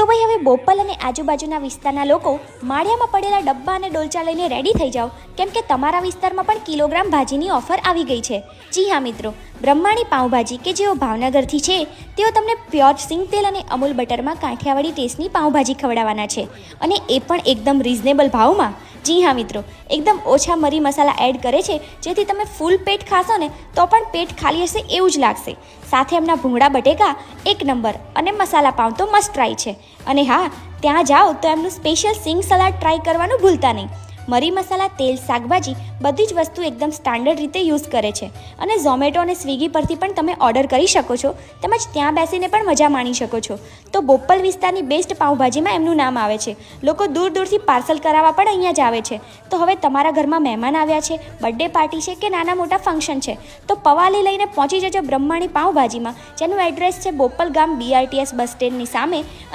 તો ભાઈ હવે બોપલ અને આજુબાજુના વિસ્તારના લોકો માળિયામાં પડેલા ડબ્બા અને ડોલચા લઈને રેડી થઈ જાઓ, કેમ કે તમારા વિસ્તારમાં પણ કિલોગ્રામ ભાજીની ઓફર આવી ગઈ છે. જી હા મિત્રો, બ્રહ્માણી પાઉંભાજી કે જેઓ ભાવનગરથી છે તેઓ તમને પ્યોર સિંગ તેલ અને અમૂલ બટરમાં કાઠિયાવાડી ટેસ્ટની પાઉંભાજી ખવડાવવાના છે, અને એ પણ એકદમ રિઝનેબલ ભાવમાં. જી હા મિત્રો, એકદમ ઓછા મરી મસાલા એડ કરે છે, જેથી તમે ફૂલ પેટ ખાશો ને તો પણ પેટ ખાલી હશે એવું જ લાગશે. સાથે એમના ભૂંગળા બટેકા એક નંબર અને મસાલા પાઉં તો મસ્ટ ટ્રાય છે. અને હા, ત્યાં જાઓ તો એમનું સ્પેશિયલ સિંગ સલાડ ટ્રાય કરવાનું ભૂલતા નહીં. મરી મસાલા, તેલ, શાકભાજી બધી જ વસ્તુ એકદમ સ્ટાન્ડર્ડ રીતે યુઝ કરે છે. અને ઝોમેટો અને સ્વિગી પરથી પણ તમે ઓર્ડર કરી શકો છો, તેમજ ત્યાં બેસીને પણ મજા માણી શકો છો. તો બોપલ વિસ્તારની બેસ્ટ પાઉંભાજીમાં એમનું નામ આવે છે. લોકો દૂર દૂરથી પાર્સલ કરાવવા પણ અહીંયા જ આવે છે. તો હવે તમારા ઘરમાં મહેમાન આવ્યા છે, બર્થડે પાર્ટી છે કે નાના મોટા ફંક્શન છે, તો પવાલી લઈને પહોંચી જજો બ્રહ્માણી પાઉંભાજીમાં, જેનું એડ્રેસ છે બોપલ ગામ BRTS બસ સ્ટેન્ડની સામે.